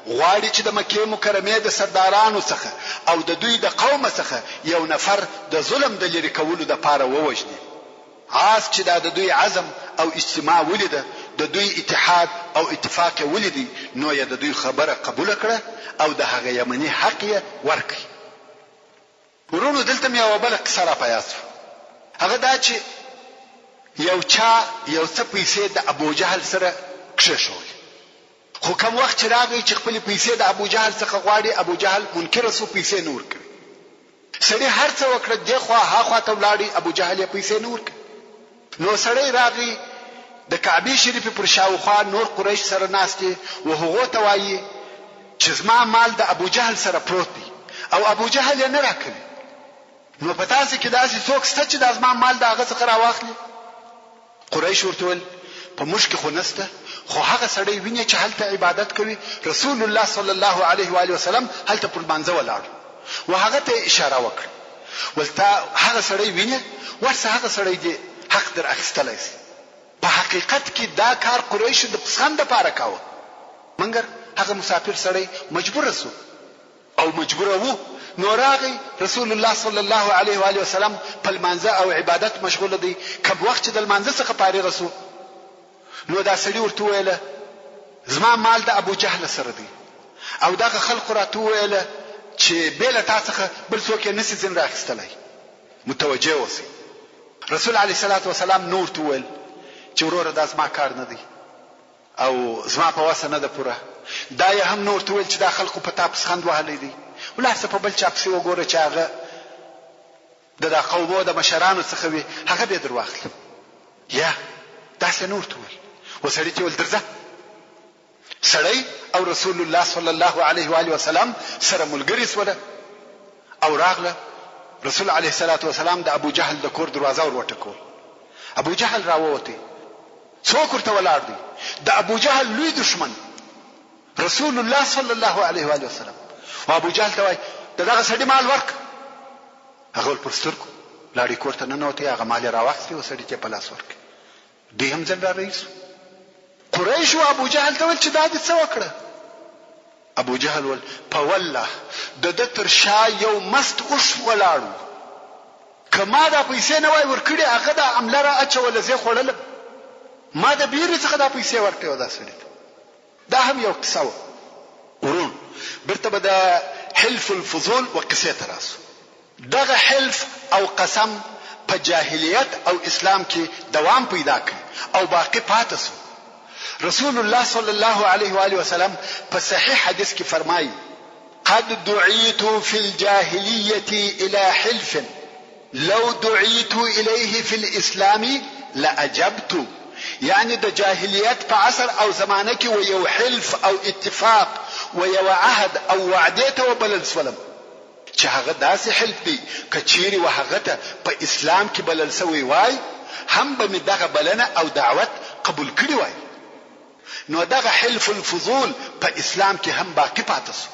غواړي چې د مکه مکرمه د سردارانو څخه او د دوی د قوم څخه یو نفر د ظلم د لری کولو د پاره ووجني. عاص چې د دوی عزم او اجتماع ولیده، د دوی اتحاد او اتفاق ولیدي، نو یې د دوی خبره قبول کړه او د هغه یمنی حق یې ورکړي. ورونو دلته مې یو بل قصه را پیاسو. هغه دا چې یو څه پیسې د ابو جهل سره کښېښول، خو کوم وخت چې راغی چې خپل پیسې د ابو جهل څخه غواړي، ابو جهل منکر سو پیسې نور کړي. سړی هر څه وکړ، دغه هاخوا ته ولاړی، ابو جهل یې پیسې نور کړي. نو سړی راغی د کعبه شریف پر شاوخوا نور قریش سره ناشته او هغه ته وایي چې زما مال د ابو جهل سره پروت دی او ابو جهل یې نه راکړي. نو په تاسو کې داسې څوک شته چې د زما مال د هغه څخه راواخلي؟ قریش ورته ویل په مشک خو نسته، خو هغه سړی ویني چې هلته عبادت کوي، رسول الله صلی الله علیه و آله وسلم هلته پر منځ ولاړ او هغه ته اشاره وکړه. ولته هغه سړی ویني ورسه هغه سړی دی حق در اخیستلای شي. په حقیقت کې دا کار قریش د پسند لپاره کاوه، منګر هغه مسافر سړی مجبور شو او مجبور وو نو راغی رسول الله صلی الله علیه و آله وسلم په منځه او عبادت مشغول دی کله وخت د منځه څخه فارغ شو نو دا سړی ورته ویل زما مال د ابو جهل سره دی او دا خلق راته ویل چې بل تاسو بل څوک نسی زین راخستلای متوجه اوسئ رسول علیه الصلاة والسلام نور تویل چې وروره دا زما کار نه دی او زما په واسه نه ده پوره دا یې هم نور تویل چې دا خلقو په تاسو خند وهلی دی ولاسه په بل چا پسې وګوره چې هغه د قومو د مشرانو څخه وي هغه به درواخلي یا دا څه نور تویل وسړی چې ول درځه سړی او رسول الله صلی الله علیه و آله وسلم سره ملګری سوله او راغله رسول علیه الصلاة والسلام د ابو جهل د کور دروازه ور وټکول ابو جهل راووته څوک ورته ولاړ دی د ابو جهل لوی دشمن رسول الله صلی الله علیه و آله وسلم او ابو جهل ته وای دغه سړي مال ورک هغه پر سترګو لاړې کوړه نه نوته هغه مال راوخسي او سړي ته په لاس ورک دی هم ځل رئیس قریش او ابو جهل ته ول چې دا دې څه وکړه ابو جهل ول په والله د تر شا یو مست اوش ولاړو کما دا پیسې نه وای ورکړي هغه د عمله را اچول زه خړل ما د بیر څخه دا پیسې ورکړو دا سړي دا هم یو قصه ورون برته د حلف الفضول وقصه تراسو دغه حلف او قسم په جاهلیت او اسلام کې دوام پیدا کړ او باقی پاتې شو رسول الله صلی الله علیه و آله وسلم په صحیح حدیث کې فرمایي قد دعيت في الجاهلية الى حلف لو دعيت اليه في الاسلام لاجبت يعني د جاهلیت په عصر او زمانه کې و یو حلف او اتفاق و یو عهد او وعده ته وبلل سولم چې هغه داسې حلف دی کچيري و هغه ته په اسلام کې بلل سوی وای هم به دغه بلنه او دعوت قبول کړی وای نو دغه حلف الفضول په اسلام کې هم باقی پاتې شو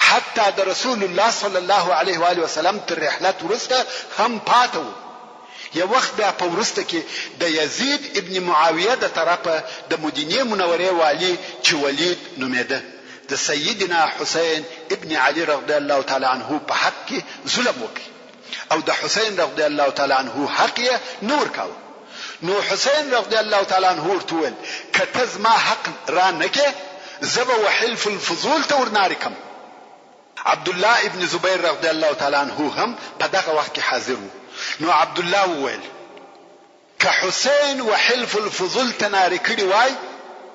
حتی د رسول الله صلی الله علیه و آله وسلم تر رحلت ورسته هم پاتو یو وخت بیا په ورسته کې د یزید ابن معاویه د طرفه د مدینه منوره والی چې ولید نومېده د سیدنا حسین ابن علی رضی الله تعالی عنه په حق کې ظلم وکړي او د حسین رضی الله تعالی عنه حق یې نور کاوه نو حسین رضی الله تعالی عنه ورتول کتز ما حق را نکه زب وحلف الفضول تور نارکم عبد الله ابن زبیر رضی الله تعالی عنه هم په دغه وخت کې حاضر وو نو عبد الله وویل که حسین وحلف الفضول تناری کړي وای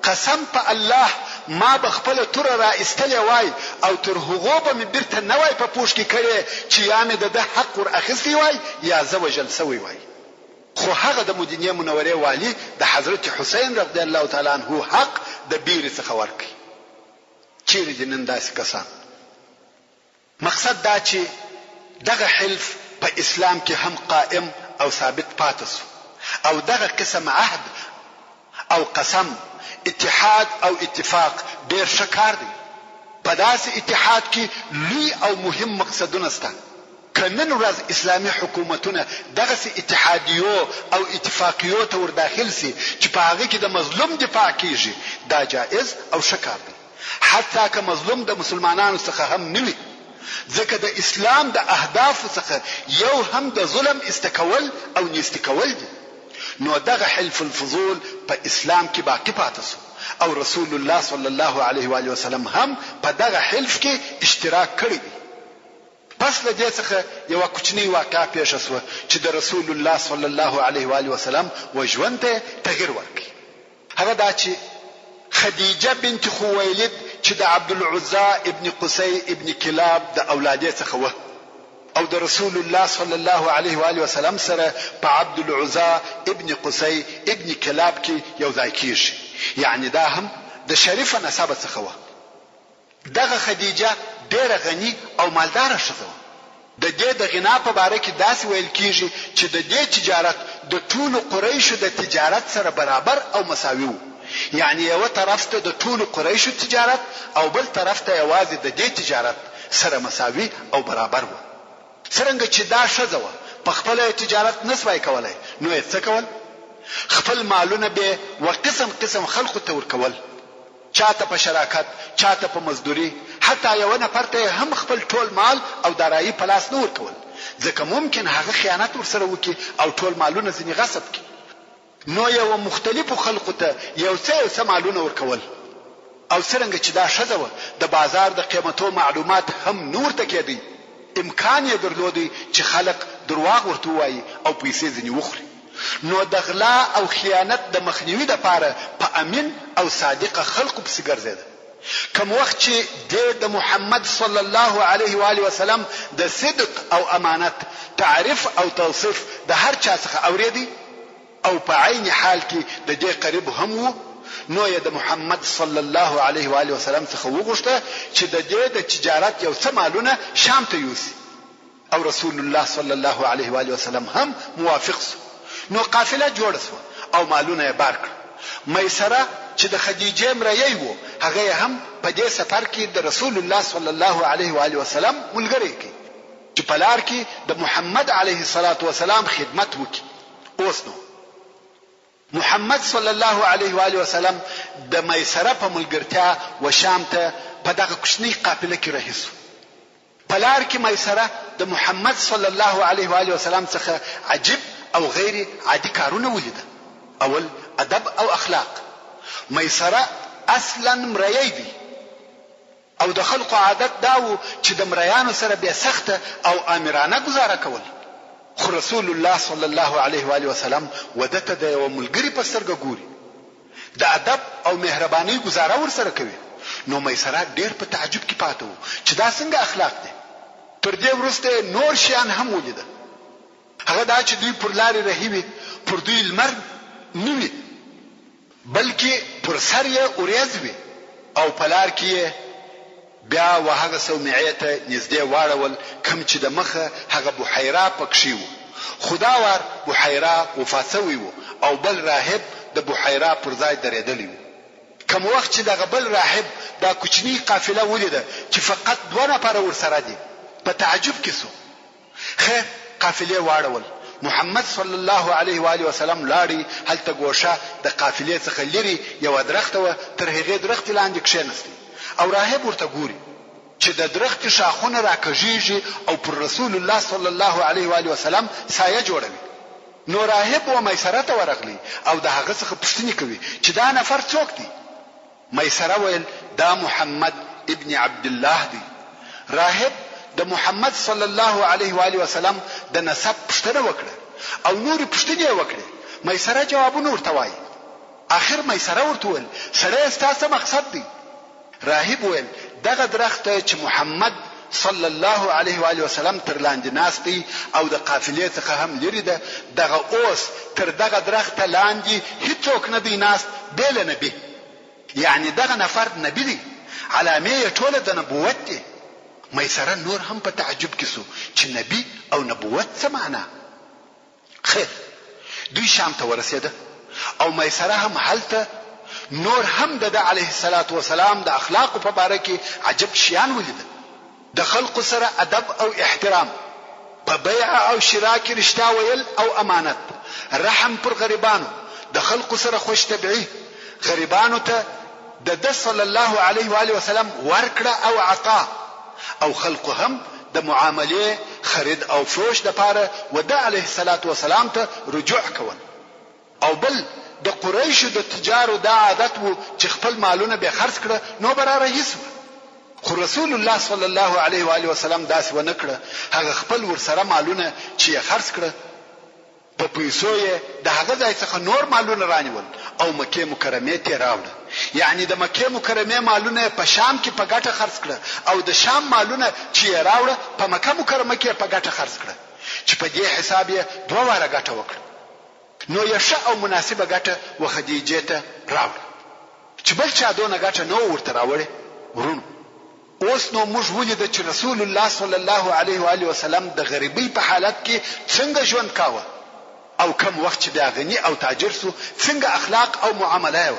قسم په الله ما بخپل تور را استلی وای او تر هغه به بیرته نه وای په پوښ کې کړي چې یا مې د حق ور اخیستی وای یا زوجل سوی وای خو هغه د مدینه منوره والی د حضرت حسین رضی الله تعالی عنہ حق د بیر څخه ورکي چیرې جنن داسې کسان مقصد دا چې دغه حلف په اسلام کې هم قائم او ثابت پاتې شو او دغه قسم عهد او قسم اتحاد او اتفاق ډیر شکار دی په داسې اتحاد کې لوی او مهم مقصدونه شته کنن ورځ اسلامي حکومتونه دغه اتحادیو او اتفاقیو ته ور داخل سي چې په هغه کې د مظلوم دفاع کیږي دا جائز او شکار دی حتی که مظلوم د مسلمانانو څخه هم نوي ځکه د اسلام د اهداف څخه یو هم د ظلم استکول او نیستکول دي نو دغه حلف الفضول په اسلام کې باقی پاتې شو او رسول الله صلی الله علیه و آله وسلم هم په دغه حلف کې اشتراک کړی دی پس له دې څخه یو کوچنی واقعه پیښ شوه چې د رسول الله صلی الله علیه و آله وسلم وژوند ته تغیر ورکړي هغه دا چې خدیجه بنت خویلد چې د عبد العزى ابن قصي ابن كلاب د اولاد څخه و او د رسول الله صلی الله علیه و آله وسلم سره په عبد العزى ابن قصي ابن كلاب کې یو ځای کیږي یعنی دا هم د شریفه نسب څخه و دغه خدیجه ډیره غنی او مالدار شوه د دې د غنا په باره کې داسې ویل کیږي چې د دې تجارت د ټولو قریشو د تجارت سره برابر او مساوي وو یعنی یو طرف ته د ټولو قریشو تجارت او بل طرف ته یوازې د دې تجارت سره مساوي او برابر وو څنګه چې دا شزوه په خپل تجارت نسوي کولای نو یې څه کول خپل مالونه به وقسم قسم خلق ته ور کول چاته په شراکت، چاته په مزدوري، حتی یو نفر ته هم خپل ټول مال او دارایی په لاس نه ورکول، ځکه ممکن هغه خیانت ورسره وکړي او ټول مالونه ځنې غصب کړي. نو یو مختلفو خلقو ته یو څه مالونه ورکول، او څرنګه چې دا ښځه وه د بازار د قیمتو معلومات هم نه ورته کېدی، امکان یې درلودی چې خلق درواغ ورته ووایي او پیسې ځنې وخوري. نو د غلا او خیانت د مخنیوي دپاره په امین او صادقه خلقو پسې ګرځېده. کوم وخت چې د محمد صلی الله علیه و آله وسلم د صدق او امانت تعریف او توصیف د هر چا څخه اوریدي او په عین حال کې د دې قریب هم وو، نو یې د محمد صلی الله علیه و آله وسلم څخه وغوښته چې د دې د تجارت یو څه مالونه شام ته یوسي، او رسول الله صلی الله علیه و آله وسلم هم موافق شو. نو قافله جوړه شو او مالونه یې بار کړ. میسره چې د خدیجه مریی وو، هغه هم په دې سفر کې د رسول الله صلی الله علیه و آله وسلم ملګری کی چې په لار کې د محمد علیه الصلاة والسلام خدمت وکړي. اوس نو محمد صلی الله علیه و آله وسلم د میسره په ملګرتیا و شام ته په دغه کوچنی قافله کې رهیسو. په لار کې میسره د محمد صلی الله علیه و آله وسلم څخه عجیب او غیر عادي کارونه ولیدل. اول ادب او اخلاق. میسره اصلا مریی دی او د خلقو عادت داو چې د مریانو سره به سخته او امرانه گزاره کول، خو رسول الله صلی الله علیه و آله وسلم ودته د یو ملګری په سترګه ګوري، د ادب او مهرباني گزاره ور سره کوي. نو میسره ډیر په تعجب کې پاتې وو چې دا څنګه اخلاق دي. تر دې وروسته نور شیان هم ولیدل. هغه دا چې دوی پر لارې رهیوي، پر دوی لمر نیوي بلکې پر سر یې اوریځ وي، او په لار کې بیا وهغه صومعه ته نږدې واړول کوم چې د مخه هغه بحیره پکښې وو. خدا ور بحیره وفات شوی وو او بل راهب د بحیره پر ځای درېدلی وو. کوم وخت چې دغه بل راهب دا کوچنی قافله ولیده چې فقط 2 نفر ورسره دي، په تعجب کې سو. خیر قافله واړول. محمد صلی الله علیه و آله وسلم لاړی هلته ګوشه د قافلې څخه لري یو درخت و، تر هغې درخت لاندې کښېنستی او راهب ورته ګوري چې د درخت شاخونه راکږیږي او پر رسول الله صلی الله علیه و آله وسلم سایه جوړوي. نو راهب و میسره ته ورغلی او د هغه څخه پوښتنه کوي چې دا نفر څوک دی. میسره ویل دا محمد ابن عبد الله دی. راهب د محمد صلی الله علیه و آله وسلم د نسب پوښتنه وکړه او نور پوښتنې وکړه. میسره جوابونه ورته وایي. اخر میسره ورته ویل سړی ستاسو مقصد دی؟ راهب ویل دغه درخت چې محمد صلی الله علیه و آله وسلم تر لاندې ناست دی او د قافلې څخه هم لري ده، دغه اوس تر دغه درخت لاندې هیڅوک نه دی ناست بل نبی، یعنی دغه نفر نبی دی، علامه یې ټوله د نبوت دی. میسره نور هم په تعجب کې سو چې نبی او نبوت څه معنا. خیر دوی شام ته ورسېده او میسره هم هلته نور هم د علیه الصلاة والسلام د اخلاق په باره کې عجب شیان ولیدل. د خلق سره ادب او احترام، په بیع او شراء کې رښتیا ویل او امانت، رحم پر غریبانو، د خلق سره خوش طبعی، غریبانو ته د صلی الله علیه و آله وسلم ورکړه او عطا، او خلق هم د معاملې خرید او فروش د پاره و د علیه الصلاة والسلام ته رجوع کول. او بل د قریشو د تجارو دا عادت وو چې خپل مالونه به خرڅ کړه نو براره هیڅ. خو رسول الله صلی الله علیه و آله وسلم داسې ونه کړه. هغه خپل ورسره مالونه چې خرڅ کړه په پیسو یې د هغه ځای څخه نور مالونه رانیول او مکه مکرمه ته راوړل. یعنی د مکه مکرمه مالونه په شام کې په ګټه خرڅ کړه او د شام مالونه چې راوړل په مکه مکرمه کې په ګټه خرڅ کړه، چې په دې حساب یې 2 واره ګټه وکړه. نو یې ښه او مناسبه ګټه و خدیجه ته راوړل چې بل چا دونه ګټه نو ورته راوړي. ورونو اوس نو موږ ولیدل چې رسول الله صلی الله علیه و آله وسلم د غریبۍ په حالت کې څنګه ژوند کاوه او کم وخت چې بیا غنی او تاجر سو څنګه اخلاق او معامله و.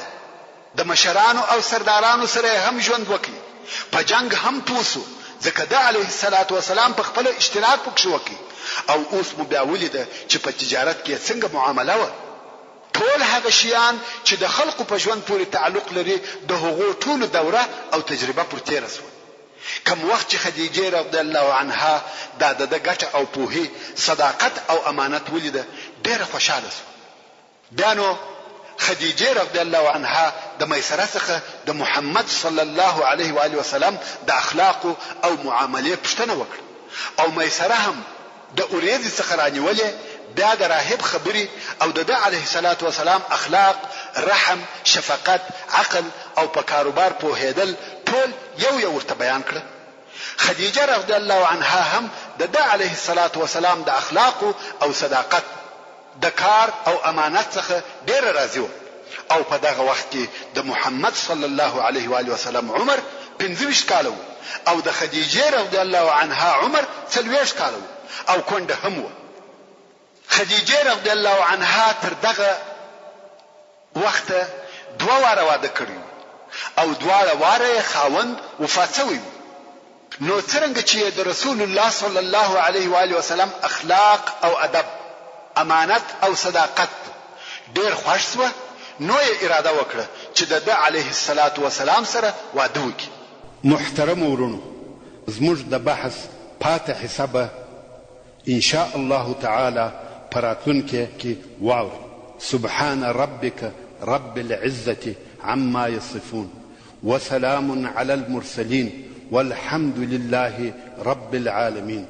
د مشرانو او سردارانو سره هم ژوند وکړي، په جنگ هم توسو ځکه د علیه الصلاة والسلام په خپل اشتراک پکښ وکړي. او اوس مو بیا ولیدل چې په تجارت کې څنګه معامله و. ټول هغه شیان چې د خلقو په ژوند پورې تعلق لري د هغو ټولو دوره او تجربه پر تیر شو. کوم وخت چې خدیجه رضی الله عنها د ګټه او پوهې صداقت او امانت ولیده ډېر خوشاله شو. بیا نو خدیجه رضی الله عنها د میسره څخه د محمد صلی الله علیه و آله وسلم د اخلاق او معاملې پوښتنه وکړه او میسره هم د اوریځ څخه رانیولې. بیا د راهب خبري او د علیه الصلاة والسلام اخلاق، رحم، شفقت، عقل او په کاروبار پوهېدل ټول یو ورته بیان کړه. خدیجه رضی الله عنها هم د علیه الصلاة والسلام د اخلاق او صداقت، د کار او امانت څخه ډېر راضي و. او په دغه وخت کې د محمد صلی الله علیه و آله وسلم عمر 25 کاله و او د خدیجه رضی الله عنها عمر 40 کاله و او کونډه هم و. خدیجه رضی الله عنها تر دغه وخت 2 واره واده کړی او 2 واره خاوند وفات شوی. نو څنګه چې د رسول الله صلی الله علیه و آله وسلم اخلاق او ادب، امانت او صداقت ډېر خوښ شو، نو یې اراده وکړه چې د علیه الصلاة والسلام سره واده وکړي. محترم ورونو، زموږ د بحث پاتې حسابه ان شاء الله تعالی پراتونکي کې واوري. سبحان ربك رب العزة عما يصفون وسلام على المرسلين والحمد لله رب العالمين.